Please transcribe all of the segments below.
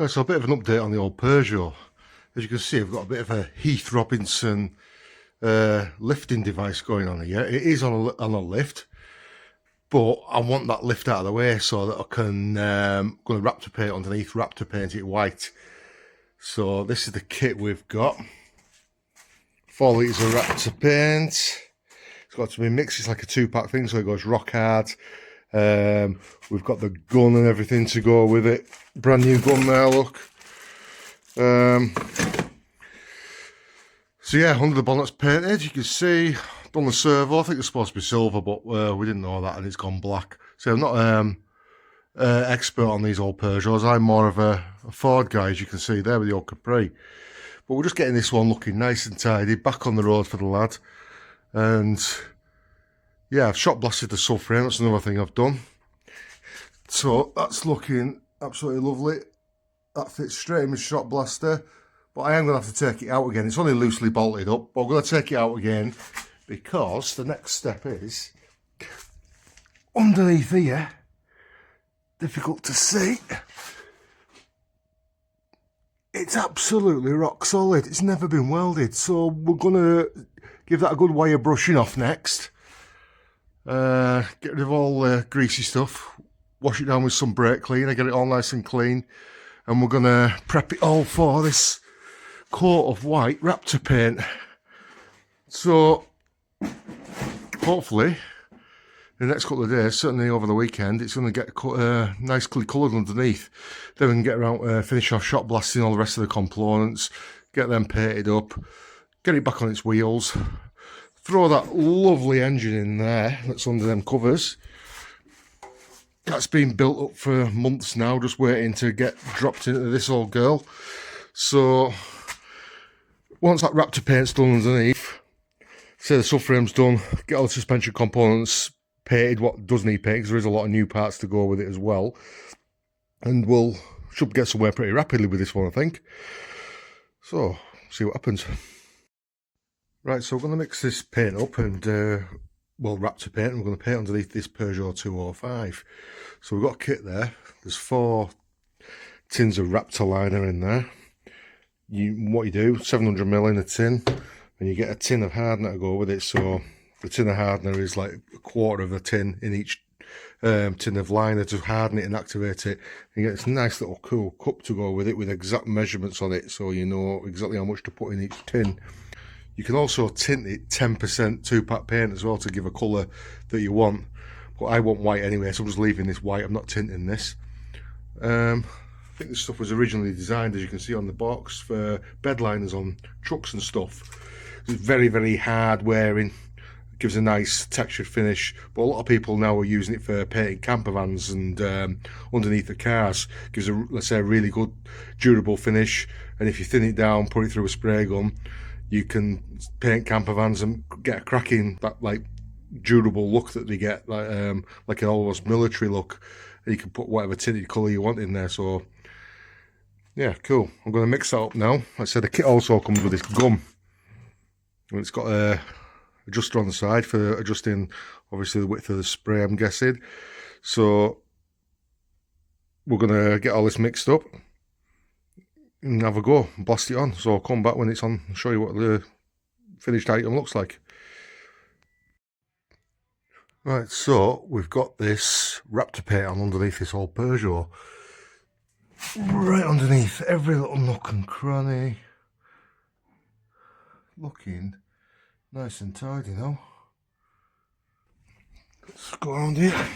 Right, so a bit of an update on the old Peugeot. As you can see, I've got a bit of a Heath Robinson lifting device going on here. It is on a lift, but I want that lift out of the way so that I can go to raptor paint underneath, raptor paint it white. So this is the kit we've got. 4 litres of raptor paint. It's got to be mixed. It's like a 2-pack thing, so it goes rock hard. We've got the gun and everything to go with it. Brand new gun there, look. So yeah, under the bonnet's painted. You can see, done the servo. I think it's supposed to be silver, but we didn't know that, and it's gone black. So I'm not expert on these old Peugeots. I'm more of a Ford guy, as you can see there with the old Capri. But we're just getting this one looking nice and tidy, back on the road for the lad. And yeah, I've shot blasted the subframe. That's another thing I've done. So that's looking absolutely lovely. That fits straight in my shot blaster. But I am going to have to take it out again. It's only loosely bolted up, but I'm going to take it out again because the next step is underneath here. Difficult to see. It's absolutely rock solid. It's never been welded. So we're going to give that a good way of brushing off next. Get rid of all the greasy stuff. Wash it down with some brake cleaner. Get it all nice and clean. And we're going to prep it all for this coat of white raptor paint. So hopefully in the next couple of days, certainly over the weekend, it's going to get nicely coloured underneath. Then we can get around, finish off shot blasting all the rest of the components, get them painted up, get it back on its wheels, throw that lovely engine in there that's under them covers. That's been built up for months now, just waiting to get dropped into this old girl. So once that raptor paint's done underneath, say the subframe's done, get all the suspension components painted, what does need paint, because there is a lot of new parts to go with it as well. And should get somewhere pretty rapidly with this one, I think. So, see what happens. Right, so I'm going to mix this paint up and, raptor paint, and we're going to paint underneath this Peugeot 205. So we've got a kit there. There's 4 tins of raptor liner in there. What you do, 700ml in a tin, and you get a tin of hardener to go with it. So the tin of hardener is like a quarter of a tin in each tin of liner to harden it and activate it. And you get this nice little cool cup to go with it with exact measurements on it, so you know exactly how much to put in each tin. You can also tint it 10% 2-pack paint as well to give a colour that you want. But I want white anyway, so I'm just leaving this white. I'm not tinting this. I think this stuff was originally designed, as you can see on the box, for bed liners on trucks and stuff. It's very, very hard wearing. It gives a nice textured finish. But a lot of people now are using it for painting camper vans and underneath the cars. It gives let's say, a really good durable finish. And if you thin it down, put it through a spray gun, you can paint camper vans and get a cracking, that like durable look that they get, like an almost military look. And you can put whatever tinted colour you want in there. So yeah, cool. I'm going to mix that up now. Like I said, the kit also comes with this gum. And it's got a adjuster on the side for adjusting, obviously, the width of the spray, I'm guessing. So we're going to get all this mixed up and have a go and blast it on. So I'll come back when it's on and show you what the finished item looks like. Right, so we've got this raptor paint on underneath this old Peugeot. Right underneath every little nook and cranny. Looking nice and tidy now. Let's go around here.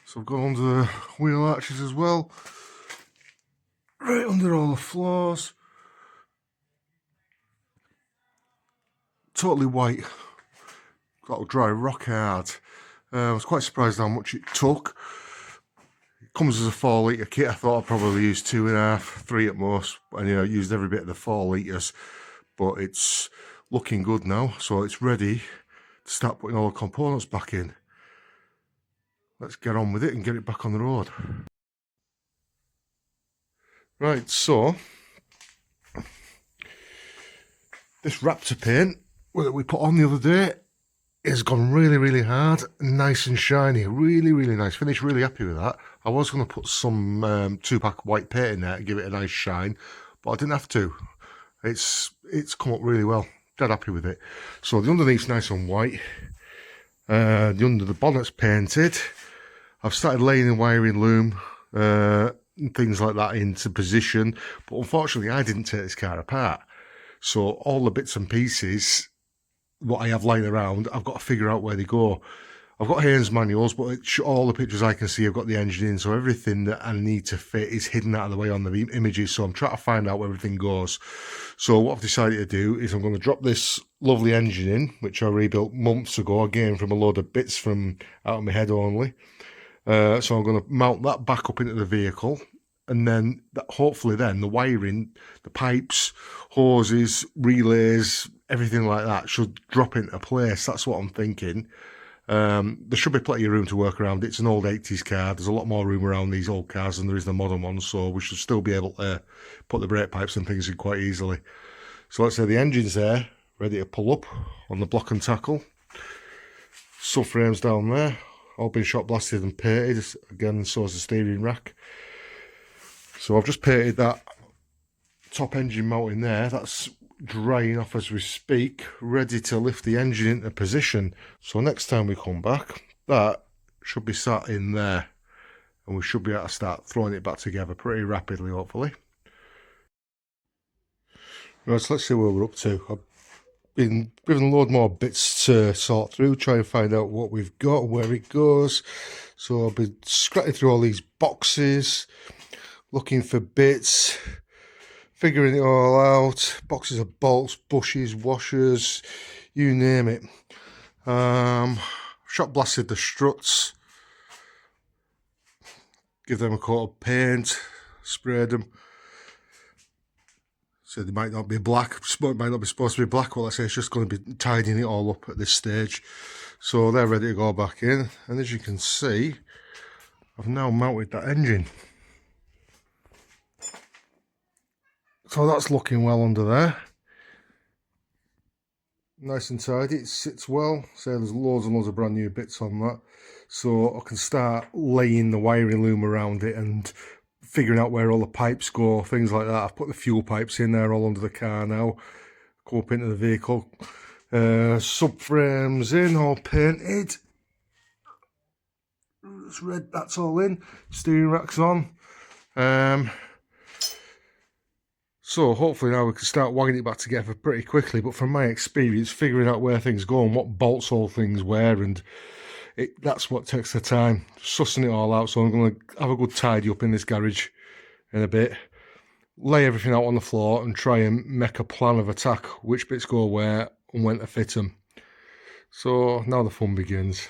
So I've gone under the wheel arches as well. Right under all the floors. Totally white. That'll dry rock hard. I was quite surprised how much it took. It comes as a 4 litre kit. I thought I'd probably use 2.5, 3 at most. And I used every bit of the 4 litres. But it's looking good now. So it's ready to start putting all the components back in. Let's get on with it and get it back on the road. Right, so this raptor paint that we put on the other day It's gone really, really hard, nice and shiny, really, really nice finish. Really happy with that. I was going to put some 2-pack white paint in there to give it a nice shine, but I didn't have to. It's come up really well. Dead happy with it. So the underneath's nice and white. The under the bonnet's painted. I've started laying the wiring loom, things like that into position, but unfortunately I didn't take this car apart. So all the bits and pieces, what I have lying around, I've got to figure out where they go. I've got Haynes manuals, but all the pictures I can see, I've got the engine in, so everything that I need to fit is hidden out of the way on the images, so I'm trying to find out where everything goes. So what I've decided to do is I'm going to drop this lovely engine in, which I rebuilt months ago, again from a load of bits from out of my head only. So I'm going to mount that back up into the vehicle, and then hopefully then the wiring, the pipes, hoses, relays, everything like that should drop into place. That's what I'm thinking. There should be plenty of room to work around. It's an old 80s car. There's a lot more room around these old cars than there is the modern ones, so we should still be able to put the brake pipes and things in quite easily. So let's say the engine's there, ready to pull up on the block and tackle. Subframe's down there, all been shot blasted and painted. Again, so is the steering rack. So I've just painted that top engine mount in there. That's drying off as we speak, ready to lift the engine into position. So next time we come back, that should be sat in there, and we should be able to start throwing it back together pretty rapidly, hopefully. Right, so let's see where we're up to. I've been given a load more bits to sort through, try and find out what we've got and where it goes. So I've been scratching through all these boxes, looking for bits, figuring it all out. Boxes of bolts, bushes, washers, you name it. Shot blasted the struts, give them a coat of paint, sprayed them. So they might not be black, it might not be supposed to be black. Well, I say it's just going to be tidying it all up at this stage. So they're ready to go back in, and as you can see, I've now mounted that engine. So that's looking well under there. Nice and tidy, it sits well. So there's loads and loads of brand new bits on that. So I can start laying the wiring loom around it and figuring out where all the pipes go, things like that. I've put the fuel pipes in there all under the car now. Go up into the vehicle. Subframes in, all painted. It's red, that's all in. Steering rack's on. So hopefully now we can start wagging it back together pretty quickly, but from my experience, figuring out where things go and what bolts all things wear, and that's what takes the time, sussing it all out. So I'm going to have a good tidy up in this garage in a bit, lay everything out on the floor and try and make a plan of attack, which bits go where and when to fit them. So now the fun begins.